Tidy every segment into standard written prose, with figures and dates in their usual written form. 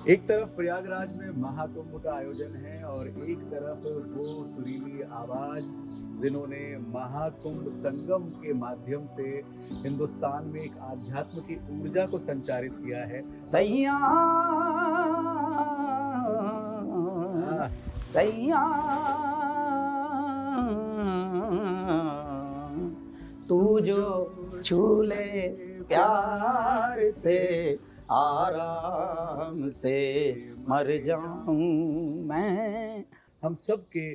एक तरफ प्रयागराज में महाकुंभ का आयोजन है और एक तरफ वो सुरीली आवाज जिन्होंने महाकुंभ संगम के माध्यम से हिंदुस्तान में एक आध्यात्म की ऊर्जा को संचारित किया है। सैया आह, सैया तू जो छू ले प्यार से आराम से मर जाऊं मैं। हम सब के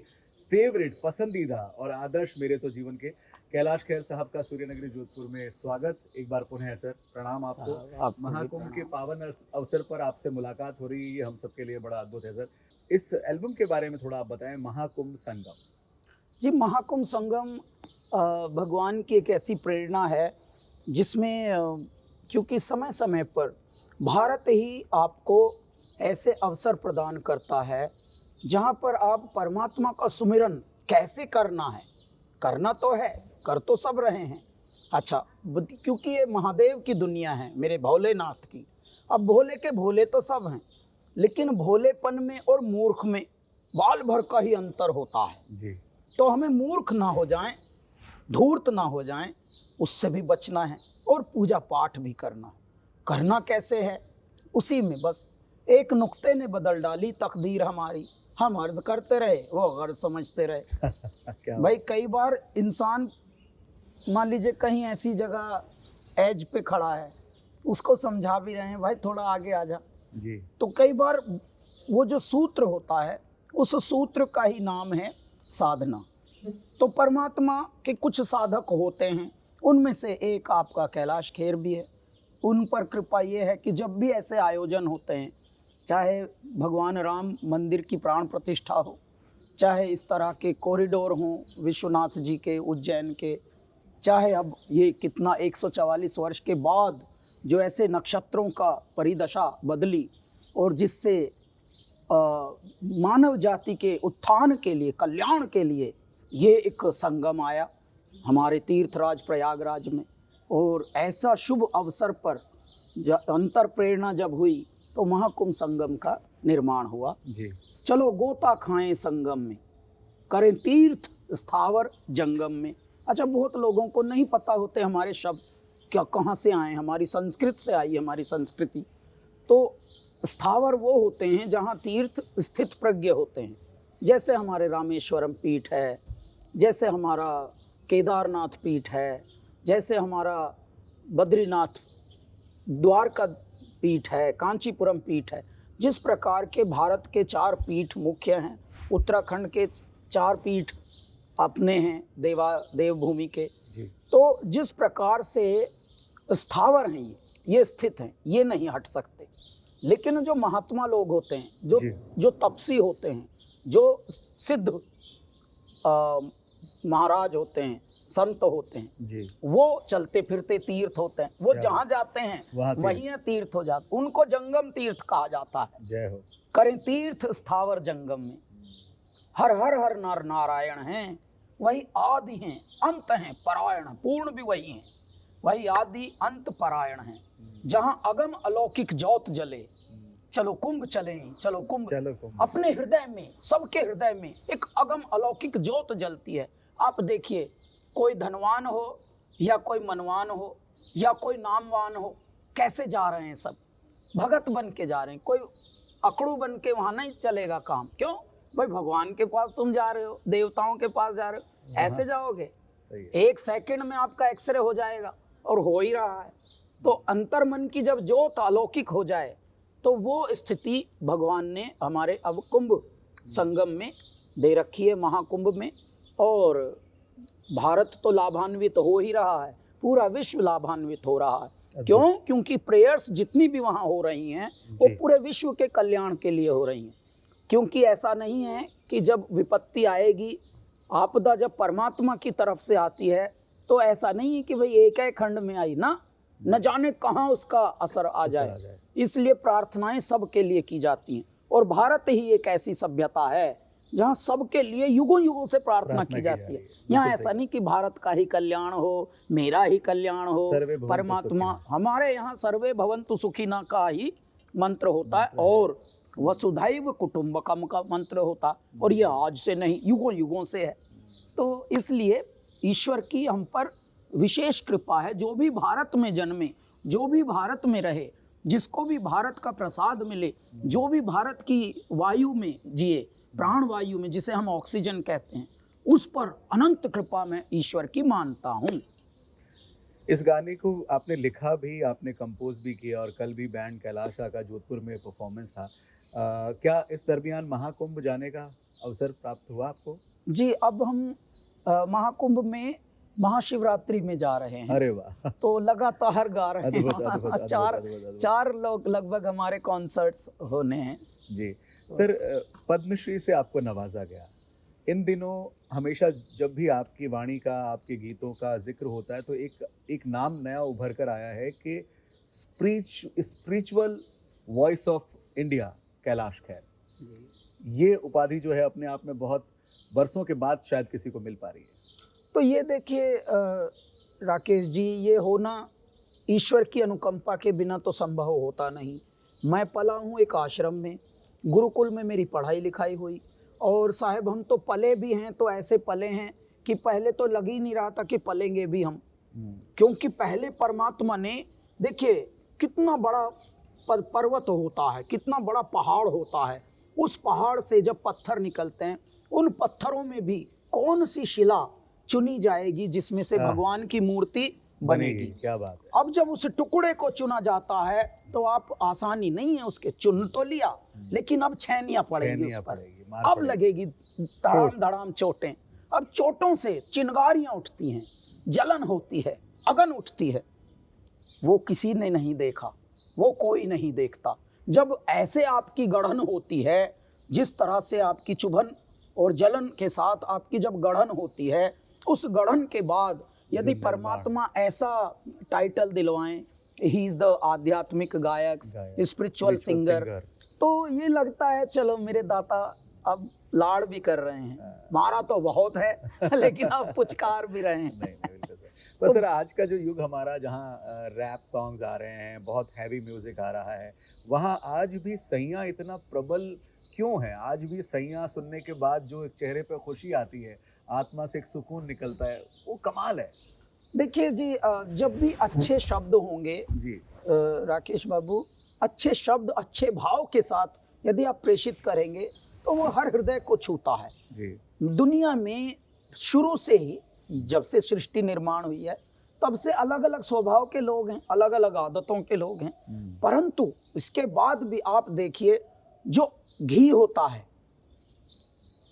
फेवरेट पसंदीदा और आदर्श मेरे तो जीवन के कैलाश खेर साहब का सूर्यनगरी जोधपुर में स्वागत। एक बार पुनः सर प्रणाम आपको। आपको भी महाकुंभ के प्रणाम। पावन अवसर पर आपसे मुलाकात हो रही है, ये हम सबके लिए बड़ा अद्भुत है सर। इस एल्बम के बारे में थोड़ा आप बताएं, महाकुंभ संगम। जी, महाकुंभ संगम भगवान की एक ऐसी प्रेरणा है जिसमें क्योंकि समय समय पर भारत ही आपको ऐसे अवसर प्रदान करता है जहाँ पर आप परमात्मा का सुमिरन कैसे करना है, करना तो है, कर तो सब रहे हैं। अच्छा, क्योंकि ये महादेव की दुनिया है, मेरे भोलेनाथ की। अब भोले के भोले तो सब हैं, लेकिन भोलेपन में और मूर्ख में बाल भर का ही अंतर होता है जी। तो हमें मूर्ख ना हो जाएं, धूर्त ना हो जाएं, उससे भी बचना है और पूजा पाठ भी करना है। करना कैसे है, उसी में बस एक नुक्ते ने बदल डाली तकदीर हमारी। हम अर्ज करते रहे, वो गर्ज समझते रहे। क्या भाई कई बार इंसान मान लीजिए कहीं ऐसी जगह एज पे खड़ा है, उसको समझा भी रहे हैं भाई थोड़ा आगे आ जा, जी। तो कई बार वो जो सूत्र होता है उस सूत्र का ही नाम है साधना। तो परमात्मा के कुछ साधक होते हैं, उनमें से एक आपका कैलाश खेर भी है। उन पर कृपा ये है कि जब भी ऐसे आयोजन होते हैं, चाहे भगवान राम मंदिर की प्राण प्रतिष्ठा हो, चाहे इस तरह के कॉरिडोर हों विश्वनाथ जी के उज्जैन के, चाहे अब ये कितना 144 वर्ष के बाद जो ऐसे नक्षत्रों का परिदशा बदली और जिससे मानव जाति के उत्थान के लिए, कल्याण के लिए ये एक संगम आया हमारे तीर्थराज प्रयागराज में। और ऐसा शुभ अवसर पर अंतर प्रेरणा जब हुई तो महाकुंभ संगम का निर्माण हुआ। जी। चलो गोता खाएं संगम में, करें तीर्थ स्थावर जंगम में। अच्छा, बहुत लोगों को नहीं पता होते हमारे शब्द क्या कहाँ से आए, हमारी संस्कृत से आई हमारी संस्कृति। तो स्थावर वो होते हैं जहाँ तीर्थ स्थित प्रज्ञ होते हैं, जैसे हमारे रामेश्वरम पीठ है, जैसे हमारा केदारनाथ पीठ है, जैसे हमारा बद्रीनाथ द्वारका पीठ है, कांचीपुरम पीठ है। जिस प्रकार के भारत के 4 पीठ मुख्य हैं, उत्तराखंड के 4 पीठ अपने हैं देवभूमि के। जी। तो जिस प्रकार से स्थावर हैं ये स्थित हैं, ये नहीं हट सकते। लेकिन जो महात्मा लोग होते हैं, जो तपसी होते हैं, जो सिद्ध महाराज होते हैं, संत होते हैं, जी। वो चलते फिरते तीर्थ होते हैं। वो क्या जहाँ जाते हैं वहीं तीर्थ हो जाते, उनको जंगम तीर्थ कहा जाता है। जय हो। करें तीर्थ स्थावर जंगम में। हर हर हर नर नारायण हैं, वही आदि हैं, अंत हैं, परायण पूर्ण भी वही हैं, वही आदि अंत परायण हैं। जहाँ अगम अलौकिक ज्योत जले, चलो कुंभ चलें, चलो कुंभ। अपने हृदय में, सबके हृदय में एक अगम अलौकिक ज्योत जलती है। आप देखिए, कोई धनवान हो या कोई मनवान हो या कोई नामवान हो, कैसे जा रहे हैं सब भगत बन के जा रहे हैं। कोई अकड़ू बन के वहाँ नहीं चलेगा काम। क्यों भाई, भगवान के पास तुम जा रहे हो, देवताओं के पास जा रहे हो, ऐसे जाओगे? एक सेकंड में आपका एक्सरे हो जाएगा, और हो ही रहा है। तो अंतर्मन की जब ज्योत अलौकिक हो जाए तो वो स्थिति भगवान ने हमारे अब कुंभ संगम में दे रखी है, महाकुंभ में। और भारत तो लाभान्वित हो ही रहा है, पूरा विश्व लाभान्वित हो रहा है। क्यों? क्योंकि प्रेयर्स जितनी भी वहाँ हो रही हैं वो पूरे विश्व के कल्याण के लिए हो रही हैं। क्योंकि ऐसा नहीं है कि जब विपत्ति आएगी, आपदा जब परमात्मा की तरफ से आती है, तो ऐसा नहीं है कि भाई एक खंड में आई ना, न जाने कहाँ उसका असर आ जाए। इसलिए प्रार्थनाएं सबके लिए की जाती हैं। और भारत ही एक ऐसी सभ्यता है जहाँ सबके लिए युगों युगों से प्रार्थना की जाती है। यहाँ बिल्कुल ऐसा सही। नहीं कि भारत का ही कल्याण हो, मेरा ही कल्याण हो, सर्वे भवन्तु परमात्मा, सुखिनः। हमारे यहाँ सर्वे भवन्तु सुखिनः का ही मंत्र होता है मंत्र है। और वसुधैव कुटुंबकम का मंत्र होता है, और ये आज से नहीं, युगों युगों से है। तो इसलिए ईश्वर की हम पर विशेष कृपा है। जो भी भारत में जन्मे, जो भी भारत में रहे, जिसको भी भारत का प्रसाद मिले, जो भी भारत की वायु में जिए, प्राण वायु में, जिसे हम ऑक्सीजन कहते हैं, उस पर अनंत कृपा मैं ईश्वर की मानता हूँ। इस गाने को आपने लिखा भी, आपने कंपोज भी किया, और कल भी बैंड कैलाशा का जोधपुर में परफॉर्मेंस था। क्या इस दरमियान महाकुंभ जाने का अवसर प्राप्त हुआ आपको? जी, अब हम महाकुंभ में महाशिवरात्रि में जा रहे हैं। अरे वाह! तो लगातार गा रहे अद्भुत, हैं। अद्भुत, अद्भुत, चार अद्भुत, अद्भुत। चार लोग लगभग हमारे कॉन्सर्ट्स होने हैं। जी। सर, पद्मश्री से आपको नवाजा गया। इन दिनों हमेशा जब भी आपकी वाणी का, आपके गीतों का जिक्र होता है, तो एक नाम नया उभर कर आया है कि spiritual voice of India Kailash Kher. ये उपाधि जो है अपने आप में बहुत बरसों के बाद शायद किसी को मिल पा रही है। तो ये देखिए राकेश जी, ये होना ईश्वर की अनुकंपा के बिना तो संभव होता नहीं। मैं पला हूँ एक आश्रम में, गुरुकुल में मेरी पढ़ाई लिखाई हुई, और साहब हम तो पले भी हैं तो ऐसे पले हैं कि पहले तो लग ही नहीं रहा था कि पलेंगे भी हम, क्योंकि पहले परमात्मा ने, देखिए कितना बड़ा पर्वत होता है, कितना बड़ा पहाड़ होता है, उस पहाड़ से जब पत्थर निकलते हैं, उन पत्थरों में भी कौन सी शिला चुनी जाएगी जिसमें से भगवान की मूर्ति बनेगी। क्या बात है। अब जब उस टुकड़े को चुना जाता है तो आप आसानी नहीं है उसके, चुन तो लिया, लेकिन अब छैनियाँ पड़ेंगी उस पर, अब लगेगी धड़ाम धड़ाम चोटें। अब चोटों से चिंगारियाँ उठती हैं, जलन होती है, अगन उठती है। वो किसी ने नहीं देखा, वो कोई नहीं देखता। जब ऐसे आपकी गढ़न होती है, जिस तरह से आपकी चुभन और जलन के साथ आपकी जब गढ़न होती है, उस गढ़न के बाद यदि परमात्मा ऐसा टाइटल दिलवाएं, ही इज द आध्यात्मिक गायक, स्पिरिचुअल सिंगर, तो ये लगता है चलो मेरे दाता अब लाड़ भी कर रहे हैं, मारा तो बहुत है लेकिन अब पुचकार भी रहे हैं। पर सर, आज का जो युग हमारा, जहाँ रैप सॉन्ग्स आ रहे हैं, बहुत हैवी म्यूजिक आ रहा है, वहाँ आज भी सैयाँ इतना प्रबल क्यों है? आज भी सैयाँ सुनने के बाद जो एक चेहरे पे खुशी आती है, आत्मा से एक सुकून निकलता है, वो कमाल है। देखिए जी, जब भी अच्छे शब्द होंगे जी राकेश बाबू, अच्छे शब्द अच्छे भाव के साथ यदि आप प्रेषित करेंगे तो वो हर हृदय को छूता है। जी। दुनिया में शुरू से ही, जब से सृष्टि निर्माण हुई है, तब से अलग अलग स्वभाव के लोग हैं, अलग अलग आदतों के लोग हैं, परंतु इसके बाद भी आप देखिए, जो घी होता है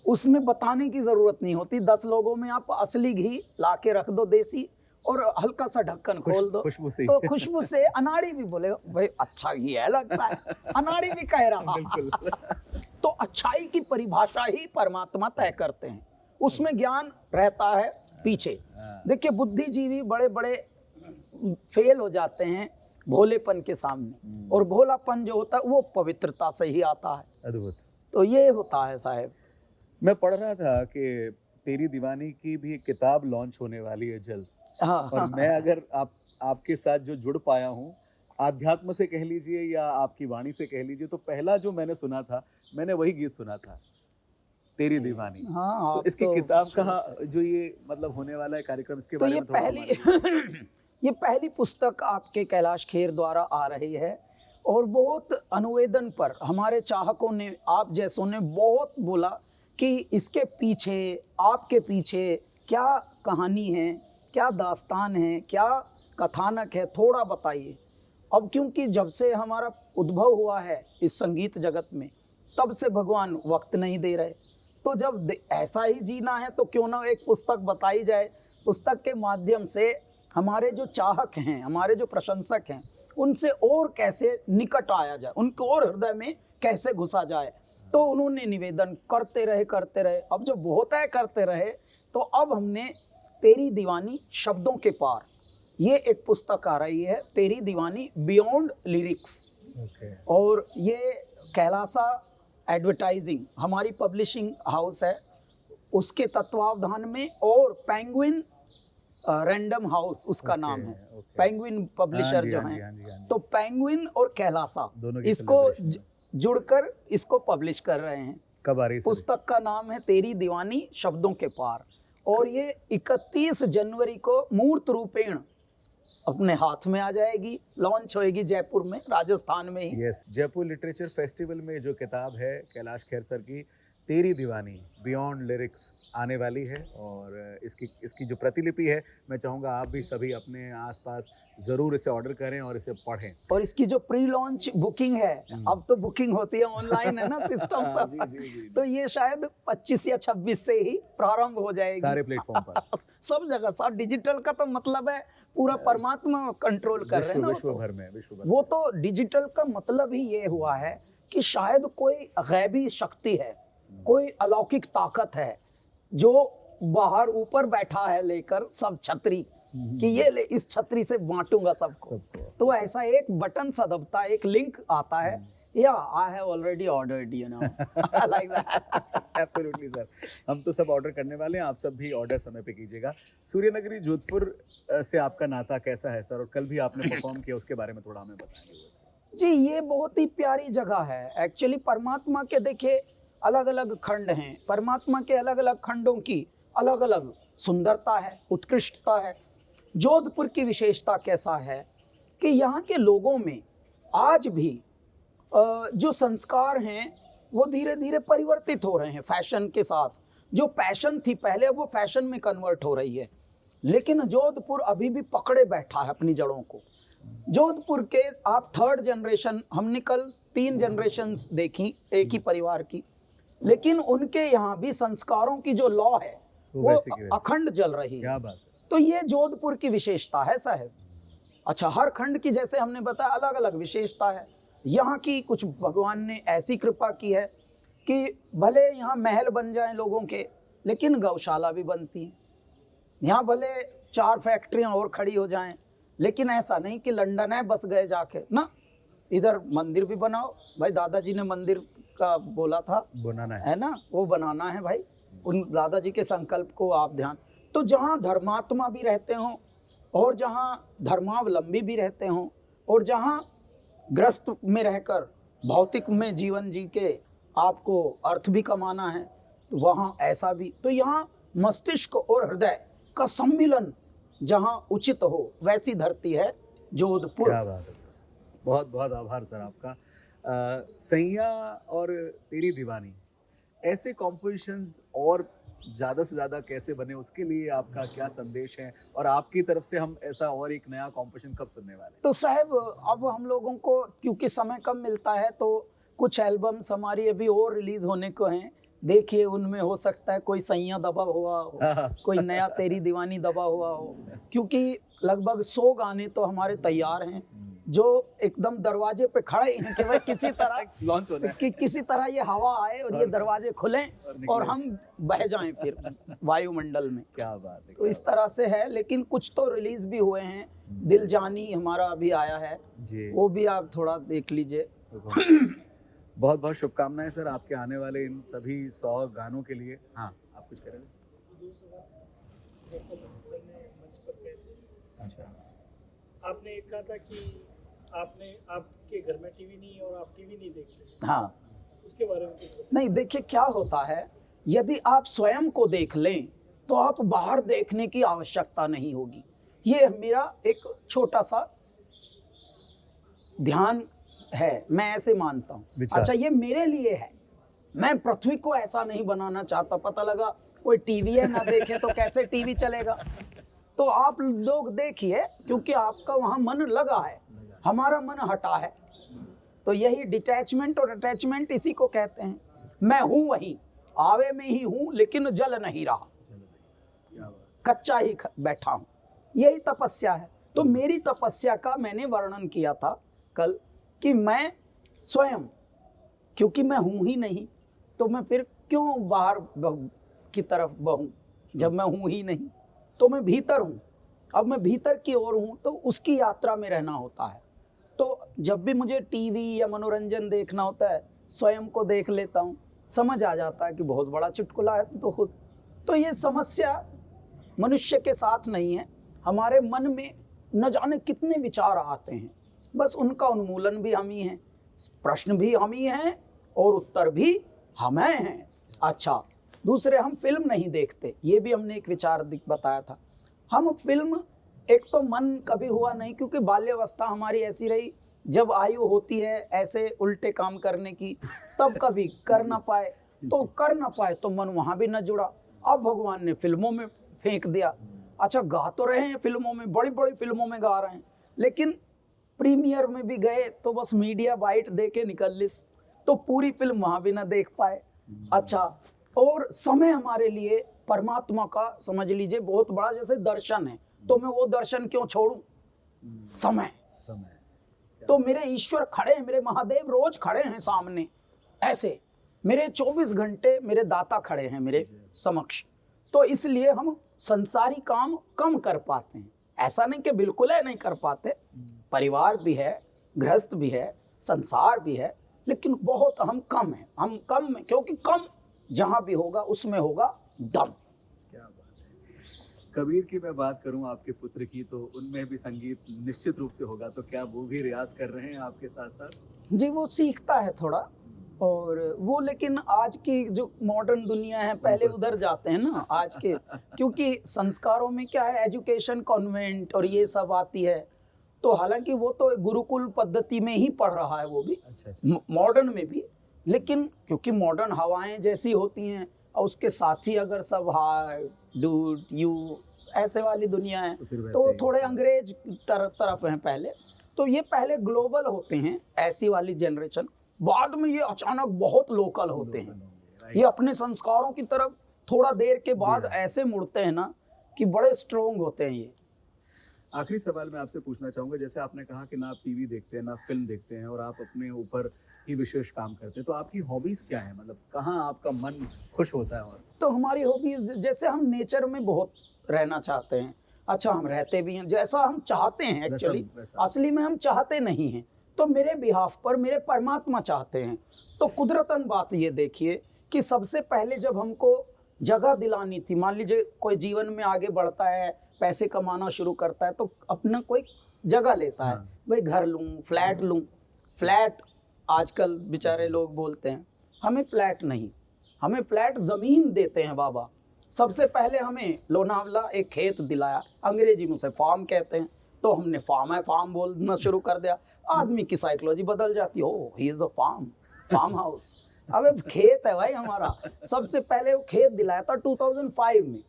उसमें बताने की जरूरत नहीं होती। 10 लोगों में आप असली घी लाके रख दो देसी, और हल्का सा ढक्कन खोल दो, खुशबू से तो खुशबू से अनाड़ी भी बोले भाई अच्छा घी है लगता है, अनाड़ी भी कह रहा। तो अच्छाई की परिभाषा ही परमात्मा तय करते हैं, उसमें ज्ञान रहता है पीछे। देखिए बुद्धिजीवी बड़े बड़े फेल हो जाते हैं भोलेपन के सामने, और भोलापन जो होता है वो पवित्रता से ही आता है। अद्भुत। तो ये होता है साहब। मैं पढ़ रहा था कि तेरी दीवानी की भी एक किताब लॉन्च होने वाली है जल्द। हाँ, और मैं अगर आपके साथ जो जुड़ पाया हूँ, आध्यात्म से कह लीजिए या आपकी वाणी से कह लीजिए, तो पहला जो मैंने सुना था, मैंने वही गीत सुना था, तेरी दीवानी। हाँ, तो इसकी किताब का जो ये मतलब होने वाला है कार्यक्रम, इसके तो बारे ये में थोड़ा पहली ये पहली पुस्तक आपके कैलाश खेर द्वारा आ रही है, और बहुत अनुवेदन पर हमारे चाहकों ने, आप जैसों ने बहुत बोला कि इसके पीछे, आपके पीछे क्या कहानी है, क्या दास्तान है, क्या कथानक है, थोड़ा बताइए। अब क्योंकि जब से हमारा उद्भव हुआ है इस संगीत जगत में, तब से भगवान वक्त नहीं दे रहे, तो जब ऐसा ही जीना है तो क्यों ना एक पुस्तक बताई जाए। पुस्तक के माध्यम से हमारे जो चाहक हैं, हमारे जो प्रशंसक हैं, उनसे और कैसे निकट आया जाए, उनको और हृदय में कैसे घुसा जाए। तो उन्होंने निवेदन करते रहे। अब जब होता है करते रहे, तो अब हमने तेरी दीवानी शब्दों के पार, ये एक पुस्तक आ रही है, तेरी दीवानी बियॉन्ड लिरिक्स। और ये कैलासा एडवर्टाइजिंग हमारी पब्लिशिंग हाउस है, उसके तत्वावधान में, और पेंगुइन रैंडम हाउस उसका नाम है, ओके। पेंगुइन पब्लिशर जो हाँ जी, हैं। हाँ जी, हाँ जी। तो पेंगुइन और कैलासा दोनों की इसको collaboration है। जुड़कर इसको पब्लिश कर रहे हैं। कब आ रही है सर? पुस्तक का नाम है तेरी दीवानी शब्दों के पार, और ये 31 जनवरी को मूर्त रूपेण अपने हाथ में आ जाएगी, लॉन्च होएगी जयपुर में, राजस्थान में ही। यस, जयपुर लिटरेचर फेस्टिवल में जो किताब है कैलाश खेर सर की तेरी दीवानी बियॉन्ड लिरिक्स आने वाली है, और इसकी जो प्रतिलिपि है, मैं चाहूँगा आप भी सभी अपने आसपास ज़रूर इसे ऑर्डर करें और इसे पढ़ें। और इसकी जो प्री लॉन्च बुकिंग है, अब तो बुकिंग होती है ऑनलाइन, है ना सिस्टम हाँ, सब, जी, जी, जी। तो ये शायद 25 या 26 से ही प्रारंभ हो जाएगी सारे प्लेटफॉर्म पर। सब जगह। सब डिजिटल का तो मतलब है पूरा परमात्मा कंट्रोल कर रहे हैं ना, विश्व भर में, विश्व भर वो में। तो डिजिटल का मतलब ही ये हुआ है कि शायद कोई गैबी शक्ति है, कोई अलौकिक ताकत है जो बाहर ऊपर बैठा है लेकर सब छतरी, कि ये ले, इस छतरी से बांटूंगा सबको। सबको। तो ऐसा एक बटन सा दबता है, एक लिंक आता है, या I have already ordered, you know, like that. Absolutely sir, हम तो सब ऑर्डर करने वाले हैं, आप सब भी ऑर्डर समय पे कीजिएगा। सूर्यनगरी जोधपुर से आपका नाता कैसा है सर, और कल भी आपने परफॉर्म किया, उसके बारे में थोड़ा हमें बताएंगे। जी, ये बहुत ही प्यारी जगह है एक्चुअली। परमात्मा के देखिए अलग अलग खंड हैं, परमात्मा के अलग अलग खंडों की अलग अलग सुंदरता है, उत्कृष्टता है। जोधपुर की विशेषता कैसा है कि यहाँ के लोगों में आज भी जो संस्कार हैं वो धीरे धीरे परिवर्तित हो रहे हैं फैशन के साथ। जो पैशन थी पहले, वो फैशन में कन्वर्ट हो रही है, लेकिन जोधपुर अभी भी पकड़े बैठा है अपनी जड़ों को। जोधपुर के आप थर्ड जनरेशन, हमने कल 3 जनरेशन्स देखी एक ही परिवार की, लेकिन उनके यहाँ भी संस्कारों की जो लॉ है वो वैसे की वैसे। अखंड चल रही है। क्या बात है। तो ये जोधपुर की विशेषता है साहब। अच्छा, हर खंड की जैसे हमने बताया अलग अलग विशेषता है। यहाँ की कुछ भगवान ने ऐसी कृपा की है कि भले यहाँ महल बन जाएं लोगों के, लेकिन गौशाला भी बनती है। यहाँ भले 4 फैक्ट्रियाँ और खड़ी हो जाएं, लेकिन ऐसा नहीं कि लंदन है बस गए जाके ना, इधर मंदिर भी बनाओ भाई। दादाजी ने मंदिर का बोला था, बनाना है ना, वो बनाना है भाई। उन दादाजी के संकल्प को आप ध्यान। तो जहाँ धर्मात्मा भी रहते हों, और जहाँ धर्मावलंबी भी रहते हों, और जहाँ ग्रस्त में रहकर भौतिक में जीवन जी के आपको अर्थ भी कमाना है, तो वहाँ ऐसा भी। तो यहाँ मस्तिष्क और हृदय का सम्मिलन जहाँ उचित हो, वैसी धरती है जोधपुर। क्या बात है सर, बहुत बहुत आभार सर आपका। सैया और तेरी दीवानी ऐसे कॉम्पोजिशंस और ज़्यादा से ज़्यादा कैसे बने, उसके लिए आपका क्या संदेश है, और आपकी तरफ से हम ऐसा और एक नया कॉम्पोजिशन कब सुनने वाले हैं? तो साहब अब हम लोगों को क्योंकि समय कम मिलता है, तो कुछ एल्बम्स हमारी अभी और रिलीज होने को हैं। देखिए, उनमें हो सकता है कोई सैया दबा हुआ हो, कोई नया तेरी दीवानी दबा हुआ हो, क्योंकि लगभग 100 गाने तो हमारे तैयार हैं जो एकदम दरवाजे पे खड़े हैं कि भाई किसी तरह लॉन्च होना है। कि किसी तरह ये हवा आए और ये दरवाजे खुलें और हम बह जाएं फिर वायुमंडल में। क्या बात है। तो इस तरह से है, लेकिन कुछ तो रिलीज भी हुए हैं। दिल जानी हमारा अभी आया है जी, वो भी आप थोड़ा देख लीजिए। बहुत बहुत शुभकामनाएं सर आपके आने वाले इन सभी 100 गानों के लिए। हाँ, आप कुछ करेंगे? अच्छा, आपने एक कहा था कि आपके घर में टीवी नहीं है और आप टीवी नहीं देखते, हाँ, उसके बारे में कुछ बताइए। नहीं, देखिए क्या होता है, यदि आप स्वयं को देख लें तो आप बाहर देखने की आवश्यकता नहीं होगी। ये मेरा एक छोटा सा ध्यान है, मैं ऐसे मानता हूँ। विचार। अच्छा, ये मेरे लिए है, मैं पृथ्वी को ऐसा नहीं बनाना चाहता। पता लगा कोई टीवी है ना देखे तो कैसे टीवी चलेगा। तो आप लोग देखिए, क्योंकि आपका वहाँ मन लगा है, हमारा मन हटा है। तो यही डिटैचमेंट और अटैचमेंट इसी को कहते हैं। मैं हूँ वहीं, आवे में ही हूँ, लेकिन जल नहीं रहा, कच्चा ही बैठा हूँ। यही तपस्या है। तो मेरी तपस्या का मैंने वर्णन किया था कल कि मैं स्वयं, क्योंकि मैं हूँ ही नहीं, तो मैं फिर क्यों बाहर की तरफ बहूँ जब मैं हूँ ही नहीं। तो मैं भीतर हूँ, अब मैं भीतर की ओर हूँ, तो उसकी यात्रा में रहना होता है। तो जब भी मुझे टीवी या मनोरंजन देखना होता है स्वयं को देख लेता हूँ, समझ आ जाता है कि बहुत बड़ा चुटकुला है तो खुद। तो ये समस्या मनुष्य के साथ नहीं है, हमारे मन में न जाने कितने विचार आते हैं, बस उनका उन्मूलन भी हम ही हैं, प्रश्न भी हम ही हैं और उत्तर भी हमें हैं। अच्छा, दूसरे, हम फिल्म नहीं देखते, ये भी हमने एक विचार बताया था। हम फिल्म, एक तो मन कभी हुआ नहीं, क्योंकि बाल्यावस्था हमारी ऐसी रही, जब आयु होती है ऐसे उल्टे काम करने की, तब कभी कर ना पाए, तो मन वहाँ भी न जुड़ा। अब भगवान ने फिल्मों में फेंक दिया। अच्छा, गा तो रहे हैं फिल्मों में, बड़ी बड़ी फिल्मों में गा रहे हैं, लेकिन प्रीमियर में भी गए तो बस मीडिया बाइट दे के निकल लिस, तो पूरी फिल्म वहाँ भी ना देख पाए। अच्छा, और समय हमारे लिए परमात्मा का समझ लीजिए बहुत बड़ा जैसे दर्शन है, तो मैं वो दर्शन क्यों छोड़ूं? समय तो मेरे ईश्वर खड़े हैं, मेरे महादेव रोज खड़े हैं सामने, ऐसे मेरे 24 घंटे मेरे दाता खड़े हैं मेरे समक्ष। तो इसलिए हम संसारी काम कम कर पाते हैं, ऐसा नहीं कि बिल्कुल ही नहीं कर पाते, परिवार भी है, गृहस्थ भी है, संसार भी है, लेकिन बहुत हम कम हैं, हम कम में, क्योंकि कम जहां भी होगा उसमें होगा दम। क्या बात है। कबीर की मैं बात करूं आपके पुत्र की, तो उनमें भी संगीत निश्चित रूप से होगा, तो क्या वो भी रियाज कर रहे हैं आपके साथ साथ? जी, वो सीखता है थोड़ा, और वो, लेकिन आज की जो मॉडर्न दुनिया है, पहले उधर जाते हैं ना आज के, क्योंकि संस्कारों में क्या है, एजुकेशन कॉन्वेंट और ये सब आती है, तो हालांकि वो तो गुरुकुल पद्धति में ही पढ़ रहा है वो भी, मॉडर्न में भी, लेकिन क्योंकि मॉडर्न हवाएं जैसी होती हैं और उसके साथ ही अगर सब हाय डूड यू ऐसे वाली दुनिया है, तो थोड़े अंग्रेज तरफ हैं पहले, तो ये पहले ग्लोबल होते हैं ऐसी वाली जनरेशन, बाद में ये अचानक बहुत लोकल होते हैं, ये अपने संस्कारों की तरफ थोड़ा देर के बाद ऐसे मुड़ते हैं ना कि बड़े स्ट्रोंग होते हैं ये। आखिरी सवाल मैं आपसे पूछना चाहूंगा, जैसे आपने कहा कि ना आप टीवी देखते हैं ना फिल्म देखते हैं और आप अपने ऊपर ही विशेष काम करते हैं, तो आपकी हॉबीज क्या है, मतलब कहाँ आपका मन खुश होता है? और तो हमारी हॉबीज, जैसे हम नेचर में बहुत रहना चाहते हैं, अच्छा हम रहते भी हैं जैसा हम चाहते हैं, एक्चुअली असली में हम चाहते नहीं हैं, तो मेरे बिहाफ पर मेरे परमात्मा चाहते हैं। तो कुदरतन बात ये देखिए कि सबसे पहले जब हमको जगह दिलानी थी, मान लीजिए कोई जीवन में आगे बढ़ता है, पैसे कमाना शुरू करता है, तो अपना कोई जगह लेता है, भाई घर लूँ, फ्लैट लूँ, फ्लैट आजकल बेचारे लोग बोलते हैं, हमें फ्लैट नहीं, हमें फ्लैट ज़मीन देते हैं बाबा। सबसे पहले हमें लोनावला एक खेत दिलाया, अंग्रेजी में उसे फार्म कहते हैं, तो हमने फार्म बोलना शुरू कर दिया, आदमी की साइकोलॉजी बदल जाती है, oh he is a farm house, अबे खेत है भाई हमारा। सबसे पहले वो खेत दिलाया था 2005 में,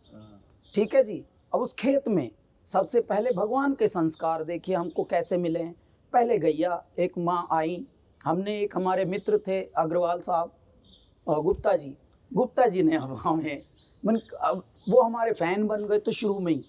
ठीक है जी। अब उस खेत में सबसे पहले भगवान के संस्कार देखिए हमको कैसे मिले हैं। पहले गैया, एक माँ आई, हमने एक हमारे मित्र थे अग्रवाल साहब, गुप्ता जी ने अब हमें अब वो हमारे फ़ैन बन गए। तो शुरू में ही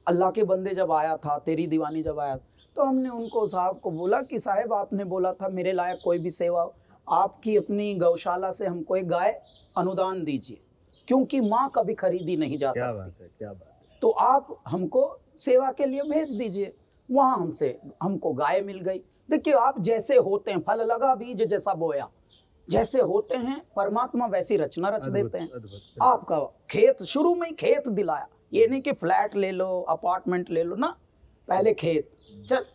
अल्लाह के बंदे जब आया था, तेरी दीवानी जब आया, तो हमने उनको साहब को बोला कि साहब आपने बोला था मेरे लायक कोई भी सेवा, आपकी अपनी गौशाला से हमको एक गाय अनुदान दीजिए, क्योंकि माँ कभी खरीदी नहीं जा सकती। क्या बात है। तो आप हमको सेवा के लिए भेज दीजिए। वहाँ हमको गाय मिल गई। देखिए आप जैसे होते हैं, फल लगा बीज जैसा बोया, जैसे होते हैं परमात्मा वैसी रचना रच देते हैं। आपका खेत, शुरू में ही खेत दिलाया, ये नहीं कि फ्लैट ले लो, अपार्टमेंट ले लो ना, पहले खेत, चल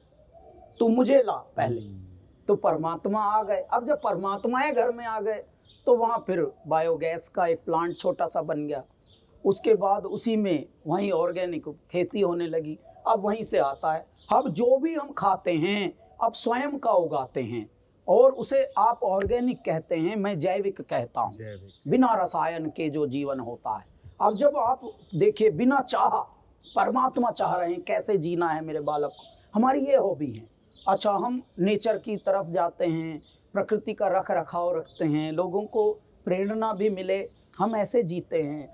तू मुझे ला पहले, तो परमात्मा आ गए। अब जब परमात्मा घर में आ गए तो वहाँ फिर बायोगैस का एक प्लांट छोटा सा बन गया, उसके बाद उसी में वहीं ऑर्गेनिक खेती होने लगी। अब वहीं से आता है, अब जो भी हम खाते हैं अब स्वयं का उगाते हैं, और उसे आप ऑर्गेनिक कहते हैं, मैं जैविक कहता हूँ, बिना रसायन के जो जीवन होता है। अब जब आप देखिए बिना चाह, परमात्मा चाह रहे हैं कैसे जीना है मेरे बालक को, हमारी ये हॉबी है। अच्छा, हम नेचर की तरफ जाते हैं, प्रकृति का रख रखाव रखते हैं, लोगों को प्रेरणा भी मिले, हम ऐसे जीते हैं।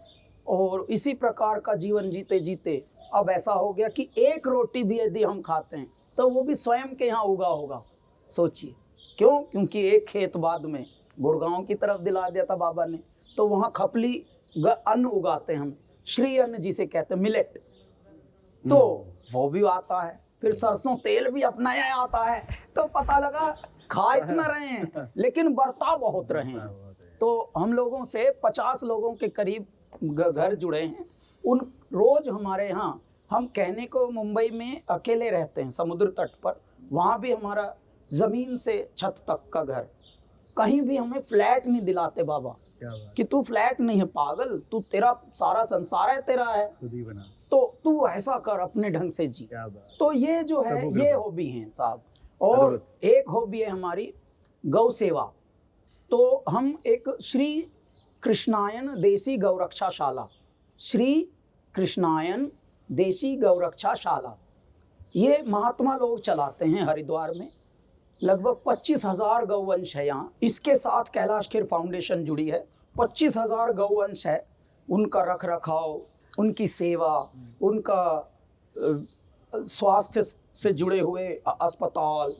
और इसी प्रकार का जीवन जीते जीते अब ऐसा हो गया कि एक रोटी भी यदि हम खाते हैं तो वो भी स्वयं के यहाँ उगा होगा। सोचिए क्यों? क्योंकि एक खेत बाद में गुड़गांव की तरफ दिला दिया था बाबा ने, तो वहाँ खपली अन्न उगाते हैं हम, श्री अन्न जिसे कहते हैं, मिलेट, तो वो भी आता है। फिर सरसों तेल भी अपना यहाँ आता है। तो पता लगा खा इतना रहे हैं लेकिन बर्ताव बहुत रहे हैं। तो हम लोगों से 50 लोगों के करीब घर जुड़े हैं। उन रोज हमारे यहाँ, हम कहने को मुंबई में अकेले रहते हैं समुद्र तट पर, वहाँ भी हमारा ज़मीन से छत तक का घर, कहीं भी हमें फ्लैट नहीं दिलाते बाबा। क्या बात, कि तू फ्लैट नहीं है पागल, तू तेरा सारा संसार है तेरा है, खुद ही बना। तो तू ऐसा कर अपने ढंग से जी। क्या बात, तो ये जो है प्रभु ये कृपा। हॉबी है साहब। और एक हॉबी है हमारी गौ सेवा। तो हम एक श्री कृष्णायन देसी गौरक्षाशाला, श्री कृष्णायन देसी गौरक्षाशाला, ये महात्मा लोग चलाते हैं हरिद्वार में। लगभग 25,000 गौवंश है यहाँ। इसके साथ कैलाश खेर फाउंडेशन जुड़ी है। 25,000 गौवंश है। उनका रख रखाव, उनकी सेवा, उनका स्वास्थ्य से जुड़े हुए अस्पताल,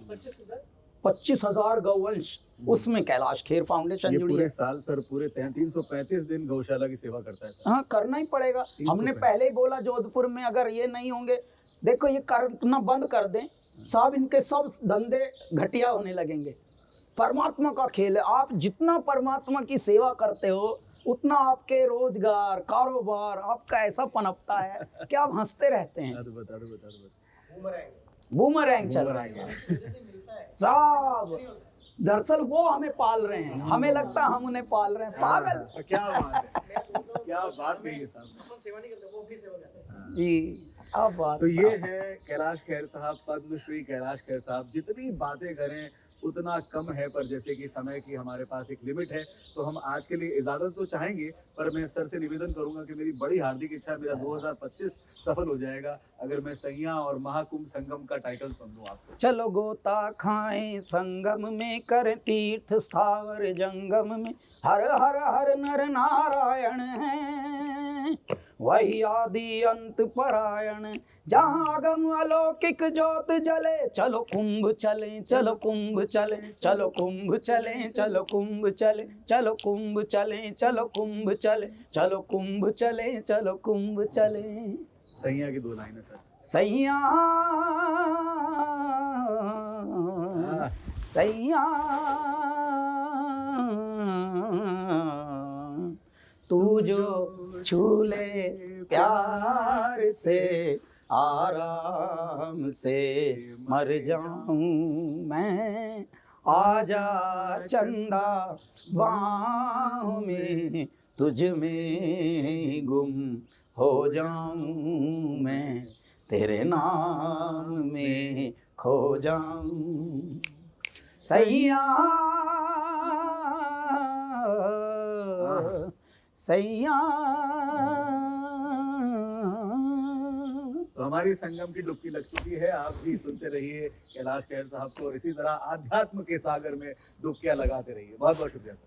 25,000 गौवंश, उसमें कैलाश खेर फाउंडेशन ये जुड़ी पूरे है। साल सर पूरे 335 दिन गौशाला की सेवा करता है सर। हाँ, करना ही पड़ेगा। 365। हमने पहले ही बोला जोधपुर में अगर ये नहीं होंगे, देखो ये करना बंद कर दें साहब, इनके सब धंधे घटिया होने लगेंगे। परमात्मा का खेल है। आप जितना परमात्मा की सेवा करते हो उतना आपके रोजगार, कारोबार आपका ऐसा पनपता है कि आप हंसते रहते हैं। अद्भुत अद्भुत अद्भुत। बूमरैंग चल रहा है साहब। दरअसल वो हमें पाल रहे हैं, हमें लगता है हम उन्हें पाल रहे हैं। पागल। क्या बात है, क्या बात कही है साहब। अपन सेवा नहीं करते, वो अपनी सेवा करते हैं। जी, अब बात तो ये साहब। है कैलाश खेर साहब, पद्मश्री कैलाश खेर साहब। जितनी बातें करें उतना कम है, पर जैसे कि समय की हमारे पास एक लिमिट है, तो हम आज के लिए इजाजत तो चाहेंगे, पर मैं सर से निवेदन करूंगा कि मेरी बड़ी हार्दिक इच्छा है, मेरा 2025 सफल हो जाएगा अगर मैं सैया और महाकुंभ संगम का टाइटल सुन लूं आपसे। चलो गोता खाएं संगम में, कर तीर्थ स्थावर जंगम में, हर हर हर नर नारायण है, वही आदि अंत परायण, जहाँ आगम अलौकिक ज्योत जले। चलो कुंभ चले, चलो कुंभ चले, चलो कुंभ चले, चलो कुंभ चले, चलो कुंभ चले, चलो कुंभ चले, चलो कुंभ चले, चलो कुंभ चले। सैया की 2 लाइनें सर। सैया सैया तू जो छू ले प्यार से, आराम से मर जाऊं मैं। आजा चंदा बाहों में, तुझ में गुम हो जाऊं मैं, तेरे नाम में खो जाऊं। सैया सैया। तो हमारी संगम की डुबकी लग चुकी है। आप भी सुनते रहिए कैलाश खेर साहब को, और इसी तरह आध्यात्म के सागर में डुबकियां लगाते रहिए। बहुत बहुत शुक्रिया सर।